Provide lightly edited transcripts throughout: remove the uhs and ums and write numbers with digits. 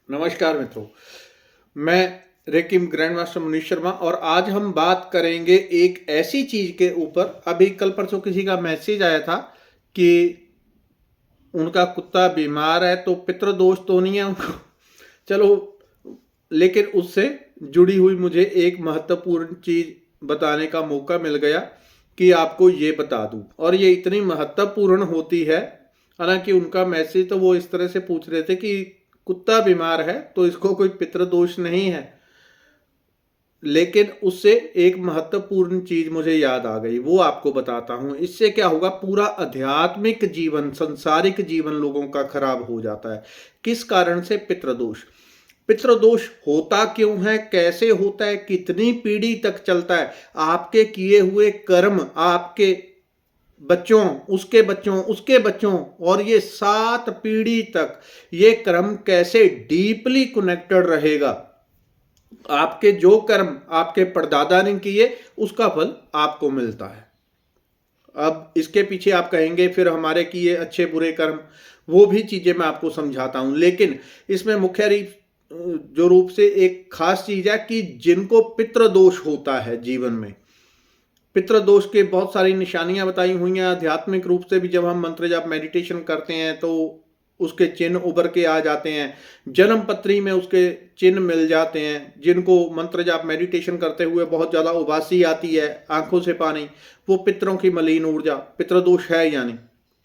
नमस्कार मित्रों, मैं रेकिम ग्रैंड मास्टर मनीष शर्मा और आज हम बात करेंगे एक ऐसी चीज के ऊपर। अभी कल परसों किसी का मैसेज आया था कि उनका कुत्ता बीमार है, तो पितृदोष तो नहीं है उनको। चलो, लेकिन उससे जुड़ी हुई मुझे एक महत्वपूर्ण चीज बताने का मौका मिल गया कि आपको ये बता दूं, और ये इतनी महत्वपूर्ण होती है। हालांकि उनका मैसेज तो वो इस तरह से पूछ रहे थे कि कुत्ता बीमार है तो इसको कोई पितृदोष नहीं है, लेकिन उससे एक महत्वपूर्ण चीज मुझे याद आ गई, वो आपको बताता हूं। इससे क्या होगा, पूरा आध्यात्मिक जीवन, संसारिक जीवन लोगों का खराब हो जाता है। किस कारण से? पितृदोष। पितृदोष होता क्यों है, कैसे होता है, कितनी पीढ़ी तक चलता है? आपके किए हुए कर्म आपके बच्चों, उसके बच्चों, उसके बच्चों, और ये 7 पीढ़ी तक ये क्रम कैसे डीपली कनेक्टेड रहेगा। आपके जो कर्म आपके परदादा ने किए उसका फल आपको मिलता है। अब इसके पीछे आप कहेंगे फिर हमारे किए अच्छे बुरे कर्म, वो भी चीजें मैं आपको समझाता हूं, लेकिन इसमें मुख्य रूप से एक खास चीज है कि जिनको पितृदोष होता है जीवन में, पितृदोष के बहुत सारी निशानियां बताई हुई हैं। आध्यात्मिक रूप से भी जब हम मंत्र जाप मेडिटेशन करते हैं तो उसके चिन्ह उभर के आ जाते हैं, जन्म पत्री में उसके चिन्ह मिल जाते हैं। जिनको मंत्र जाप मेडिटेशन करते हुए बहुत ज़्यादा उबासी आती है, आंखों से पानी, वो पितरों की मलिन ऊर्जा पितृदोष है, यानी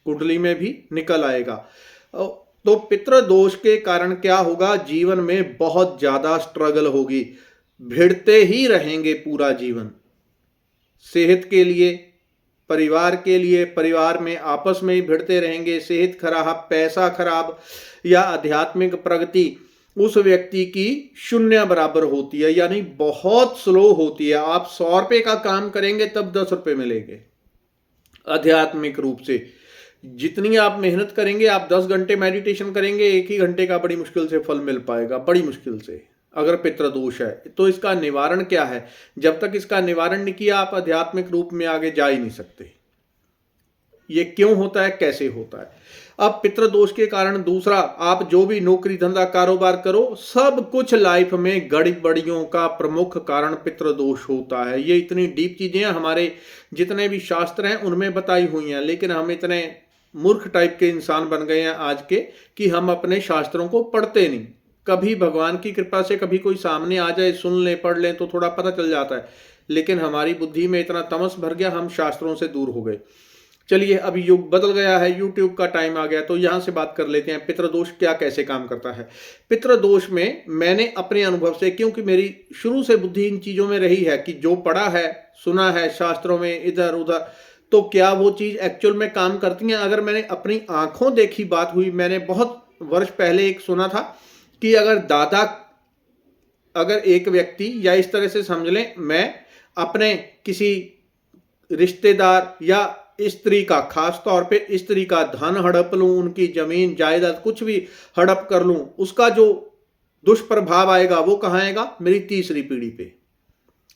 कुंडली में भी निकल आएगा। तो पितृदोष के कारण क्या होगा, जीवन में बहुत ज़्यादा स्ट्रगल होगी, भिड़ते ही रहेंगे पूरा जीवन। सेहत के लिए, परिवार के लिए, परिवार में आपस में ही भिड़ते रहेंगे। सेहत खराब, पैसा खराब, या आध्यात्मिक प्रगति उस व्यक्ति की शून्य बराबर होती है, यानी बहुत स्लो होती है। आप 100 रुपए का काम करेंगे तब 10 रुपए मिलेंगे। आध्यात्मिक रूप से जितनी आप मेहनत करेंगे, आप 10 घंटे मेडिटेशन करेंगे, 1 ही घंटे का बड़ी मुश्किल से फल मिल पाएगा, बड़ी मुश्किल से। अगर पितृदोष है तो इसका निवारण क्या है? जब तक इसका निवारण नहीं किया आप आध्यात्मिक रूप में आगे जा ही नहीं सकते। ये क्यों होता है, कैसे होता है? अब पितृदोष के कारण दूसरा, आप जो भी नौकरी धंधा कारोबार करो, सब कुछ लाइफ में गड़बड़ियों का प्रमुख कारण पितृदोष होता है। ये इतनी डीप चीजें हैं, हमारे जितने भी शास्त्र हैं उनमें बताई हुई हैं, लेकिन हम इतने मूर्ख टाइप के इंसान बन गए हैं आज के कि हम अपने शास्त्रों को पढ़ते नहीं। कभी भगवान की कृपा से कभी कोई सामने आ जाए, सुन ले, पढ़ लें तो थोड़ा पता चल जाता है, लेकिन हमारी बुद्धि में इतना तमस भर गया, हम शास्त्रों से दूर हो गए। चलिए, अभी युग बदल गया है, यूट्यूब का टाइम आ गया, तो यहां से बात कर लेते हैं पितृदोष क्या कैसे काम करता है। पितृदोष में मैंने अपने अनुभव से, क्योंकि मेरी शुरू से बुद्धि इन चीजों में रही है कि जो पढ़ा है, सुना है शास्त्रों में इधर उधर, तो क्या वो चीज एक्चुअल में काम करती है। अगर मैंने अपनी आंखों देखी बात हुई, मैंने बहुत वर्ष पहले एक सुना था कि अगर एक व्यक्ति, या इस तरह से समझ लें, मैं अपने किसी रिश्तेदार या स्त्री का, खास तौर पे स्त्री का धन हड़प लूं, उनकी जमीन जायदाद कुछ भी हड़प कर लूं, उसका जो दुष्प्रभाव आएगा वो कहां आएगा? मेरी तीसरी पीढ़ी पे,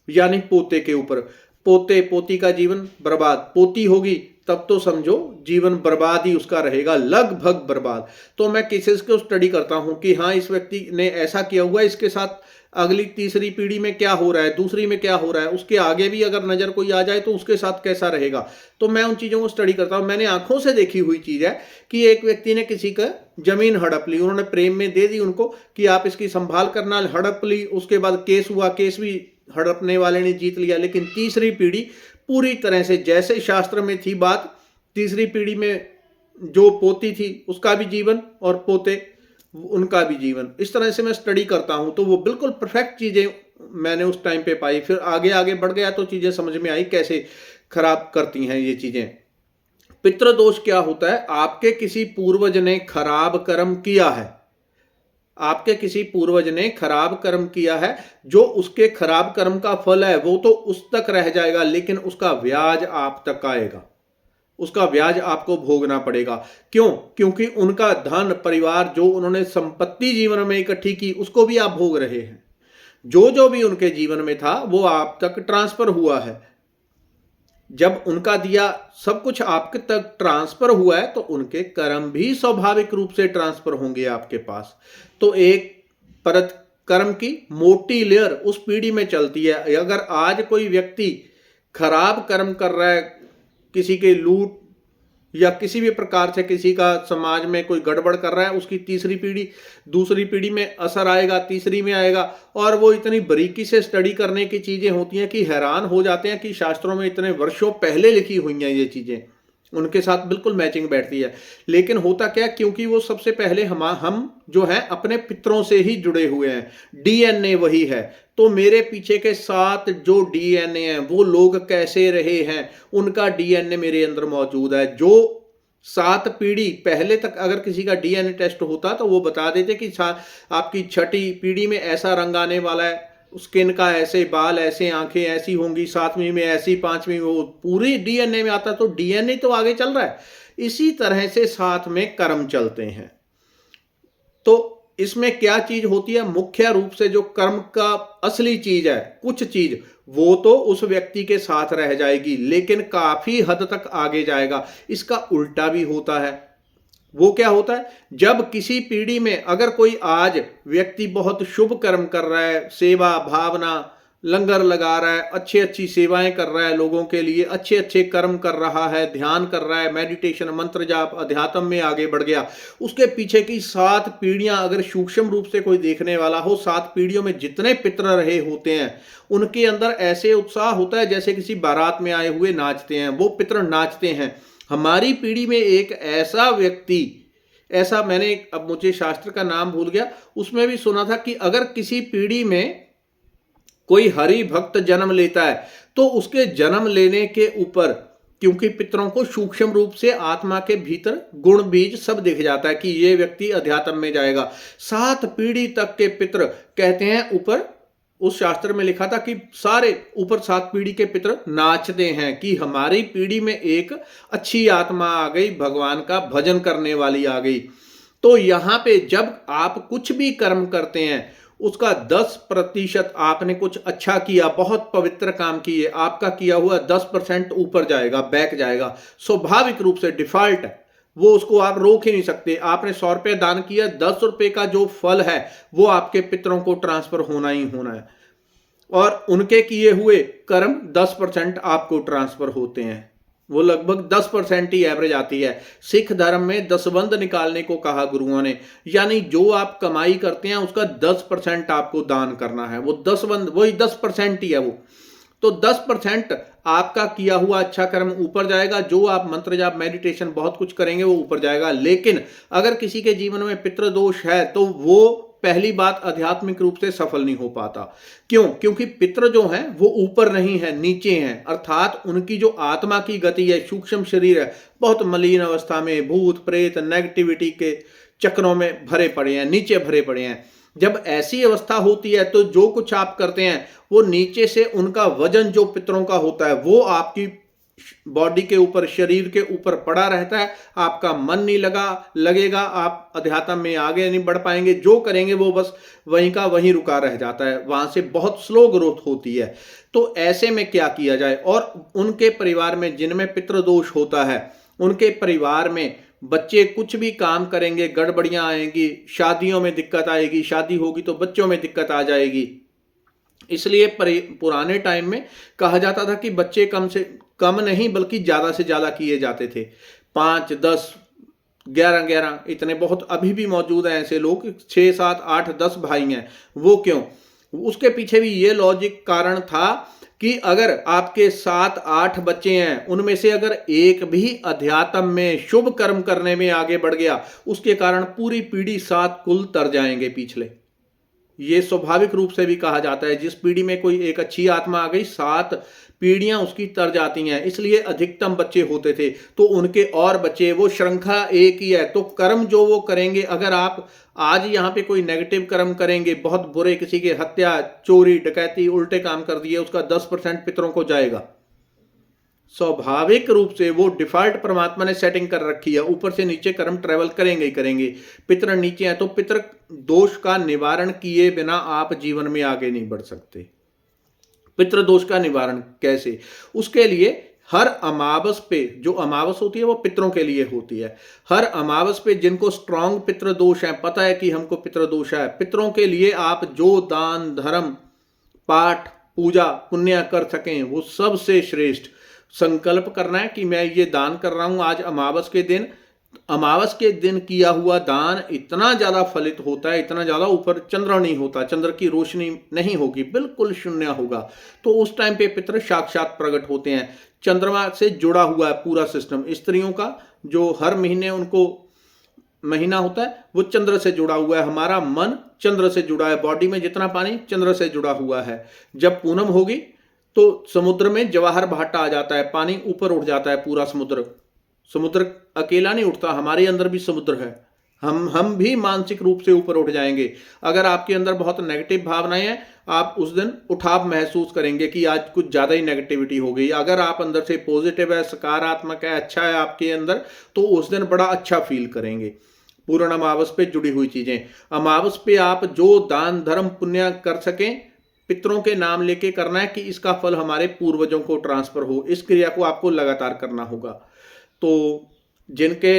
यानी पोते के ऊपर। पोते पोती का जीवन बर्बाद, पोती होगी तब तो समझो जीवन बर्बाद ही उसका रहेगा, लगभग बर्बाद। तो मैं केसेस को स्टडी करता हूं कि हाँ, इस व्यक्ति ने ऐसा किया हुआ है, इसके साथ अगली तीसरी पीढ़ी में क्या हो रहा है, दूसरी में क्या हो रहा है, उसके आगे भी अगर नजर कोई आ जाए तो उसके साथ कैसा रहेगा। तो मैं उन चीजों को स्टडी करता हूं। मैंने आंखों से देखी हुई चीज है कि एक व्यक्ति ने किसी का जमीन हड़प ली, उन्होंने प्रेम में दे दी उनको कि आप इसकी संभाल करना, हड़प ली। उसके बाद केस हुआ, केस भी हड़पने वाले ने जीत लिया, लेकिन तीसरी पीढ़ी पूरी तरह से जैसे शास्त्र में थी बात, तीसरी पीढ़ी में जो पोती थी उसका भी जीवन और पोते उनका भी जीवन, इस तरह से मैं स्टडी करता हूं, तो वो बिल्कुल परफेक्ट चीजें मैंने उस टाइम पे पाई। फिर आगे आगे बढ़ गया तो चीजें समझ में आई कैसे खराब करती हैं ये चीजें। पितृदोष क्या होता है? आपके किसी पूर्वज ने खराब कर्म किया है, आपके किसी पूर्वज ने खराब कर्म किया है, जो उसके खराब कर्म का फल है वो तो उस तक रह जाएगा, लेकिन उसका ब्याज आप तक आएगा, उसका ब्याज आपको भोगना पड़ेगा। क्यों? क्योंकि उनका धन, परिवार, जो उन्होंने संपत्ति जीवन में इकट्ठी की, उसको भी आप भोग रहे हैं। जो जो भी उनके जीवन में था वो आप तक ट्रांसफर हुआ है। जब उनका दिया सब कुछ आपके तक ट्रांसफर हुआ है तो उनके कर्म भी स्वाभाविक रूप से ट्रांसफर होंगे आपके पास। तो एक परत, कर्म की मोटी लेयर उस पीढ़ी में चलती है। अगर आज कोई व्यक्ति खराब कर्म कर रहा है, किसी के लूट या किसी भी प्रकार से किसी का समाज में कोई गड़बड़ कर रहा है, उसकी तीसरी पीढ़ी, दूसरी पीढ़ी में असर आएगा, तीसरी में आएगा। और वो इतनी बारीकी से स्टडी करने की चीजें होती हैं कि हैरान हो जाते हैं कि शास्त्रों में इतने वर्षों पहले लिखी हुई हैं ये चीजें, उनके साथ बिल्कुल मैचिंग बैठती है। लेकिन होता क्या, क्योंकि वो सबसे पहले हम जो है अपने पितरों से ही जुड़े हुए हैं, डीएनए वही है। तो मेरे पीछे के 7 जो डीएनए हैं वो लोग कैसे रहे हैं, उनका डीएनए मेरे अंदर मौजूद है। जो 7 पीढ़ी पहले तक अगर किसी का डीएनए टेस्ट होता तो वो बता देते कि आपकी छठी पीढ़ी में ऐसा रंग आने वाला है, स्किन का ऐसे बाल, ऐसे आंखें ऐसी होंगी, 7वीं में ऐसी, 5वीं में वो पूरी डीएनए में आता। तो डीएनए तो आगे चल रहा है, इसी तरह से साथ में कर्म चलते हैं। तो इसमें क्या चीज होती है, मुख्य रूप से जो कर्म का असली चीज है, कुछ चीज वो तो उस व्यक्ति के साथ रह जाएगी लेकिन काफी हद तक आगे जाएगा। इसका उल्टा भी होता है। वो क्या होता है, जब किसी पीढ़ी में अगर कोई आज व्यक्ति बहुत शुभ कर्म कर रहा है, सेवा भावना, लंगर लगा रहा है, अच्छी अच्छी सेवाएं कर रहा है लोगों के लिए, अच्छे अच्छे कर्म कर रहा है, ध्यान कर रहा है, मेडिटेशन, मंत्र जाप, अध्यात्म में आगे बढ़ गया, उसके पीछे की 7 पीढ़ियां अगर सूक्ष्म रूप से कोई देखने वाला हो, 7 पीढ़ियों में जितने पितर रहे होते हैं उनके अंदर ऐसे उत्साह होता है जैसे किसी बारात में आए हुए नाचते हैं, वो पितर नाचते हैं। हमारी पीढ़ी में एक ऐसा व्यक्ति, ऐसा मैंने, अब मुझे शास्त्र का नाम भूल गया, उसमें भी सुना था कि अगर किसी पीढ़ी में कोई हरि भक्त जन्म लेता है तो उसके जन्म लेने के ऊपर, क्योंकि पितरों को सूक्ष्म रूप से आत्मा के भीतर गुण बीज सब दिख जाता है कि ये व्यक्ति अध्यात्म में जाएगा, 7 पीढ़ी तक के पितर कहते हैं ऊपर, उस शास्त्र में लिखा था कि सारे ऊपर 7 पीढ़ी के पितर नाचते हैं कि हमारी पीढ़ी में एक अच्छी आत्मा आ गई, भगवान का भजन करने वाली आ गई। तो यहां पे जब आप कुछ भी कर्म करते हैं उसका 10% आपने कुछ अच्छा किया, बहुत पवित्र काम किए, आपका किया हुआ 10% ऊपर जाएगा, बैक जाएगा, स्वाभाविक रूप से डिफॉल्ट है, वो उसको आप रोक ही नहीं सकते। आपने 100 रुपये दान किया, 10 रुपये का जो फल है वो आपके पितरों को ट्रांसफर होना ही होना है, और उनके किए हुए कर्म 10% आपको ट्रांसफर होते हैं, वो लगभग 10% ही एवरेज आती है। सिख धर्म में दसबंध निकालने को कहा गुरुओं ने, यानी जो आप कमाई करते हैं उसका 10% आपको दान करना है, वो दसबंध वही 10% ही है वो। तो 10% आपका किया हुआ अच्छा कर्म ऊपर जाएगा, जो आप मंत्र जाप मेडिटेशन बहुत कुछ करेंगे वो ऊपर जाएगा। लेकिन अगर किसी के जीवन में पितृ दोष है तो वो पहली बात आध्यात्मिक रूप से सफल नहीं हो पाता। क्यों? क्योंकि पितृ जो हैं वो ऊपर नहीं है, नीचे हैं, अर्थात उनकी जो आत्मा की गति है, सूक्ष्म शरीर है, बहुत मलिन अवस्था में, भूत प्रेत नेगेटिविटी के चक्रों में भरे पड़े हैं, नीचे भरे पड़े हैं। जब ऐसी अवस्था होती है तो जो कुछ आप करते हैं वो नीचे से उनका वजन जो पितरों का होता है वो आपकी बॉडी के ऊपर, शरीर के ऊपर पड़ा रहता है, आपका मन नहीं लगेगा, आप अध्यात्म में आगे नहीं बढ़ पाएंगे, जो करेंगे वो बस वहीं का वहीं रुका रह जाता है, वहां से बहुत स्लो ग्रोथ होती है। तो ऐसे में क्या किया जाए? और उनके परिवार में जिनमें पितृदोष होता है, उनके परिवार में बच्चे कुछ भी काम करेंगे गड़बड़ियां आएंगी, शादियों में दिक्कत आएगी, शादी होगी तो बच्चों में दिक्कत आ जाएगी। इसलिए पुराने टाइम में कहा जाता था कि बच्चे कम से कम नहीं बल्कि ज्यादा से ज्यादा किए जाते थे, 5, 10, 11, 11 इतने बहुत अभी भी मौजूद हैं ऐसे लोग, 6, 7, 8, 10 भाई हैं। वो क्यों? उसके पीछे भी ये लॉजिक कारण था कि अगर आपके 7, 8 बच्चे हैं, उनमें से अगर एक भी अध्यात्म में शुभ कर्म करने में आगे बढ़ गया, उसके कारण पूरी पीढ़ी 7 कुल तर जाएंगे पिछले। ये स्वाभाविक रूप से भी कहा जाता है, जिस पीढ़ी में कोई एक अच्छी आत्मा आ गई 7 पीढ़ियां उसकी तर जाती हैं, इसलिए अधिकतम बच्चे होते थे तो उनके और बच्चे, वो श्रृंखला एक ही है। तो कर्म जो वो करेंगे, अगर आप आज यहाँ पे कोई नेगेटिव कर्म करेंगे, बहुत बुरे, किसी की हत्या, चोरी, डकैती, उल्टे काम कर दिए, उसका 10% पितरों को जाएगा। स्वाभाविक रूप से वो डिफॉल्ट परमात्मा ने सेटिंग कर रखी है, ऊपर से नीचे कर्म ट्रेवल करेंगे ही करेंगे। पितर नीचे हैं तो पितर दोष का निवारण किए बिना आप जीवन में आगे नहीं बढ़ सकते। पितृ दोष का निवारण कैसे? उसके लिए हर अमावस पे, जो अमावस होती है वो पितरों के लिए होती है, हर अमावस पे जिनको स्ट्रांग पितृ दोष है, पता है कि हमको पितृ दोष है, पितरों के लिए आप जो दान धर्म पाठ पूजा पुण्य कर सकें वो सबसे श्रेष्ठ संकल्प करना है कि मैं ये दान कर रहा हूं आज अमावस के दिन। अमावस के दिन किया हुआ दान इतना ज्यादा फलित होता है, इतना ज्यादा, ऊपर चंद्र नहीं होता, चंद्र की रोशनी नहीं होगी, बिल्कुल शून्य होगा, तो उस टाइम पे पितृ साक्षात प्रकट होते हैं। चंद्रमा से जुड़ा हुआ है पूरा सिस्टम, स्त्रियों का जो हर महीने उनको महीना होता है वो चंद्र से जुड़ा हुआ है, हमारा मन चंद्र से जुड़ा है, बॉडी में जितना पानी चंद्र से जुड़ा हुआ है। जब पूनम होगी तो समुद्र में जवाहर भाटा आ जाता है, पानी ऊपर उठ जाता है पूरा समुद्र। समुद्र अकेला नहीं उठता, हमारे अंदर भी समुद्र है, हम भी मानसिक रूप से ऊपर उठ जाएंगे। अगर आपके अंदर बहुत नेगेटिव भावनाएं हैं, आप उस दिन उठाव महसूस करेंगे कि आज कुछ ज्यादा ही नेगेटिविटी हो गई। अगर आप अंदर से पॉजिटिव है, सकारात्मक है, अच्छा है आपके अंदर, तो उस दिन बड़ा अच्छा फील करेंगे। पूर्ण अमावस पे जुड़ी हुई चीजें, अमावस पे आप जो दान धर्म पुण्य कर सकें पितरों के नाम लेके करना है कि इसका फल हमारे पूर्वजों को ट्रांसफर हो, इस क्रिया को आपको लगातार करना होगा। तो जिनके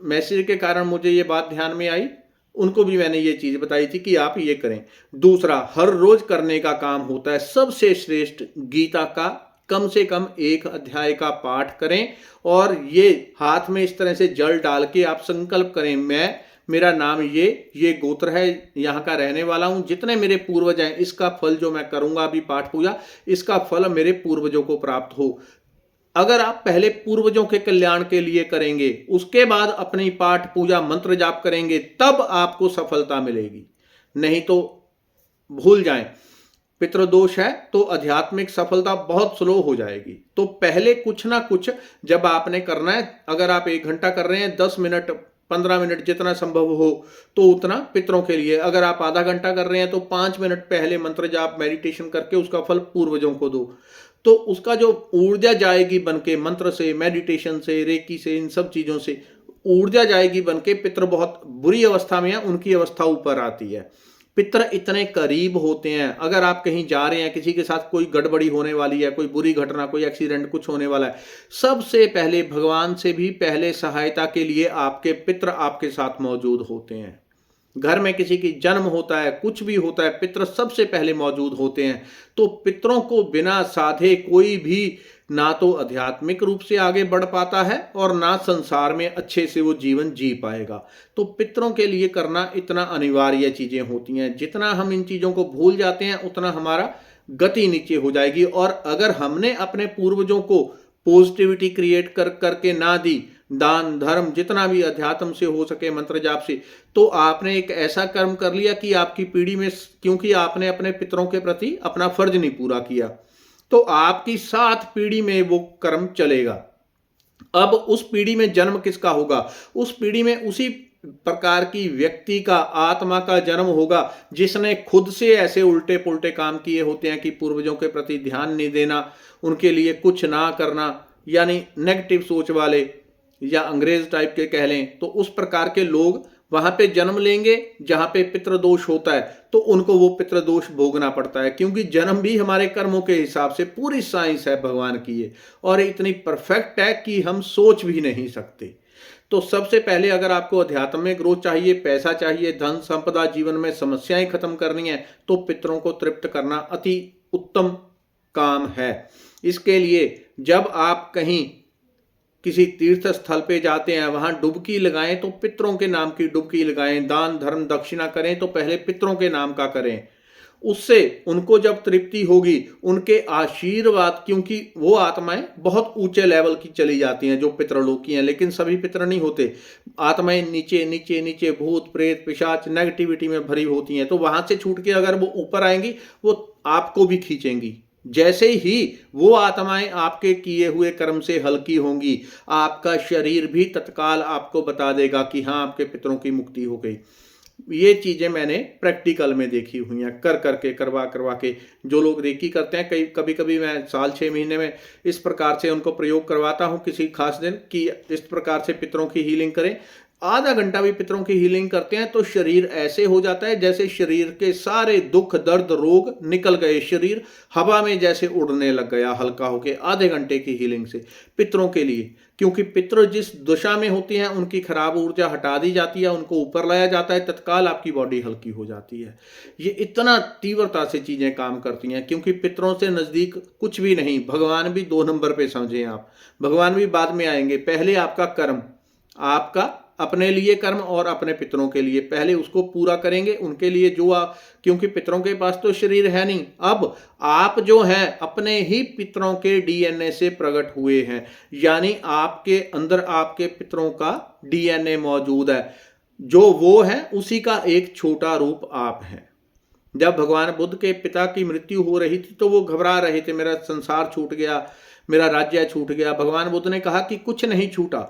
मैसेज के कारण मुझे ये बात ध्यान में आई उनको भी मैंने ये चीज बताई थी कि आप ये करें। दूसरा, हर रोज करने का काम होता है, सबसे श्रेष्ठ गीता का कम से कम एक अध्याय का पाठ करें, और ये हाथ में इस तरह से जल डाल के आप संकल्प करें, मैं, मेरा नाम ये गोत्र है, यहाँ का रहने वाला हूं, जितने मेरे पूर्वज हैं इसका फल जो मैं करूंगा अभी पाठ पूजा, इसका फल मेरे पूर्वजों को प्राप्त हो। अगर आप पहले पूर्वजों के कल्याण के लिए करेंगे, उसके बाद अपनी पाठ पूजा मंत्र जाप करेंगे, तब आपको सफलता मिलेगी, नहीं तो भूल जाएं। पितृदोष है तो आध्यात्मिक सफलता बहुत स्लो हो जाएगी। तो पहले कुछ ना कुछ जब आपने करना है, अगर आप 1 घंटा कर रहे हैं, 10 मिनट 15 मिनट जितना संभव हो तो उतना पितरों के लिए, अगर आप आधा घंटा कर रहे हैं तो 5 मिनट पहले मंत्र जाप मेडिटेशन करके उसका फल पूर्वजों को दो, तो उसका जो ऊर्जा जाएगी बनके, मंत्र से, मेडिटेशन से, रेकी से, इन सब चीजों से ऊर्जा जाएगी बनके, पितर बहुत बुरी अवस्था में है, उनकी अवस्था ऊपर आती है। पितर इतने करीब होते हैं, अगर आप कहीं जा रहे हैं, किसी के साथ कोई गड़बड़ी होने वाली है, कोई बुरी घटना, कोई एक्सीडेंट कुछ होने वाला है, सबसे पहले भगवान से भी पहले सहायता के लिए आपके पितर आपके साथ मौजूद होते हैं। घर में किसी की जन्म होता है, कुछ भी होता है, पितर सबसे पहले मौजूद होते हैं। तो पितरों को बिना साधे कोई भी ना तो आध्यात्मिक रूप से आगे बढ़ पाता है और ना संसार में अच्छे से वो जीवन जी पाएगा। तो पितरों के लिए करना इतना अनिवार्य चीजें होती हैं, जितना हम इन चीजों को भूल जाते हैं उतना हमारा गति नीचे हो जाएगी। और अगर हमने अपने पूर्वजों को पॉजिटिविटी क्रिएट करके ना दी, दान धर्म जितना भी अध्यात्म से हो सके, मंत्र जाप से, तो आपने एक ऐसा कर्म कर लिया कि आपकी पीढ़ी में, क्योंकि आपने अपने पितरों के प्रति अपना फर्ज नहीं पूरा किया, तो आपकी 7 पीढ़ी में वो कर्म चलेगा। अब उस पीढ़ी में जन्म किसका होगा? उस पीढ़ी में उसी प्रकार की व्यक्ति का, आत्मा का जन्म होगा जिसने खुद से ऐसे उल्टे पुल्टे काम किए होते हैं कि पूर्वजों के प्रति ध्यान नहीं देना, उनके लिए कुछ ना करना, यानी नेगेटिव सोच वाले या अंग्रेज टाइप के कह लें, तो उस प्रकार के लोग वहां पे जन्म लेंगे जहां पे पितृदोष होता है, तो उनको वो पितृदोष भोगना पड़ता है, क्योंकि जन्म भी हमारे कर्मों के हिसाब से, पूरी साइंस है भगवान की ये, और इतनी परफेक्ट है कि हम सोच भी नहीं सकते। तो सबसे पहले अगर आपको अध्यात्म में ग्रोथ चाहिए, पैसा चाहिए, धन संपदा, जीवन में समस्याएं खत्म करनी है, तो पितरों को तृप्त करना अति उत्तम काम है। इसके लिए जब आप कहीं किसी तीर्थ स्थल पे जाते हैं, वहां डुबकी लगाएं तो पितरों के नाम की डुबकी लगाएं, दान धर्म दक्षिणा करें तो पहले पितरों के नाम का करें। उससे उनको जब तृप्ति होगी, उनके आशीर्वाद, क्योंकि वो आत्माएं बहुत ऊंचे लेवल की चली जाती हैं जो पितरलोक की हैं, लेकिन सभी पितर नहीं होते, आत्माएं नीचे नीचे नीचे भूत प्रेत पिशाच नेगेटिविटी में भरी होती हैं, तो वहां से छूट के अगर वो ऊपर आएंगी वो आपको भी खींचेंगी। जैसे ही वो आत्माएं आपके किए हुए कर्म से हल्की होंगी, आपका शरीर भी तत्काल आपको बता देगा कि हाँ, आपके पितरों की मुक्ति हो गई। ये चीजें मैंने प्रैक्टिकल में देखी हुई हैं, करवा के जो लोग रेकी करते हैं, कभी कभी मैं साल 6 महीने में इस प्रकार से उनको प्रयोग करवाता हूं किसी खास दिन कि इस प्रकार से पितरों की हीलिंग करें, आधा घंटा भी पितरों की हीलिंग करते हैं तो शरीर ऐसे हो जाता है जैसे शरीर के सारे दुख दर्द रोग निकल गए, शरीर हवा में जैसे उड़ने लग गया हल्का होके आधे घंटे की हीलिंग से पितरों के लिए। क्योंकि पितर जिस दशा में होती हैं उनकी खराब ऊर्जा हटा दी जाती है, उनको ऊपर लाया जाता है, तत्काल आपकी बॉडी हल्की हो जाती है। ये इतना तीव्रता से चीजें काम करती हैं क्योंकि पितरों से नजदीक कुछ भी नहीं। भगवान भी 2 नंबर पे समझें आप, भगवान भी बाद में आएंगे। पहले आपका कर्म, आपका अपने लिए कर्म और अपने पितरों के लिए पहले उसको पूरा करेंगे, उनके लिए जो क्योंकि पितरों के पास तो शरीर है नहीं। अब आप जो हैं अपने ही पितरों के डीएनए से प्रकट हुए हैं, यानी आपके अंदर आपके पितरों का डीएनए मौजूद है। जो वो है उसी का एक छोटा रूप आप हैं। जब भगवान बुद्ध के पिता की मृत्यु हो रही थी तो वो घबरा रहे थे, मेरा संसार छूट गया, मेरा राज्य छूट गया। भगवान बुद्ध ने कहा कि कुछ नहीं छूटा,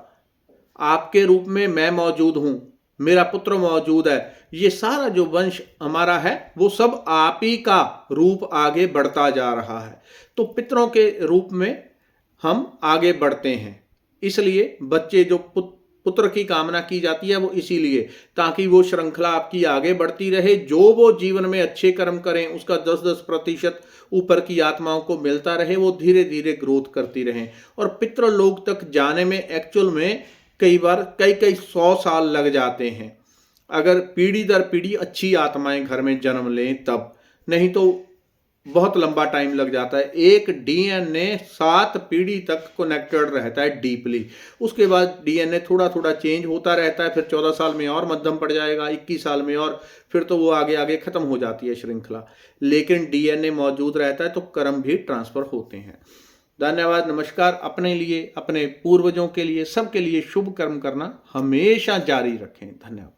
आपके रूप में मैं मौजूद हूं, मेरा पुत्र मौजूद है। ये सारा जो वंश हमारा है वो सब आप ही का रूप आगे बढ़ता जा रहा है। तो पितरों के रूप में हम आगे बढ़ते हैं। इसलिए बच्चे जो पुत्र की कामना की जाती है वो इसीलिए, ताकि वो श्रृंखला आपकी आगे बढ़ती रहे। जो वो जीवन में अच्छे कर्म करें उसका 10-10% ऊपर की आत्माओं को मिलता रहे, वो धीरे धीरे ग्रोथ करती रहें। और पितृलोक तक जाने में एक्चुअल में कई बार कई 100 साल लग जाते हैं, अगर पीढ़ी दर पीढ़ी अच्छी आत्माएं घर में जन्म लें तब, नहीं तो बहुत लंबा टाइम लग जाता है। एक डीएनए 7 पीढ़ी तक कनेक्टेड रहता है डीपली, उसके बाद डीएनए थोड़ा थोड़ा चेंज होता रहता है, फिर 14 साल में और मध्यम पड़ जाएगा, 21 साल में और, फिर तो वो आगे आगे खत्म हो जाती है श्रृंखला। लेकिन डीएनए मौजूद रहता है तो कर्म भी ट्रांसफर होते हैं। धन्यवाद, नमस्कार। अपने लिए, अपने पूर्वजों के लिए, सबके लिए शुभ कर्म करना हमेशा जारी रखें। धन्यवाद।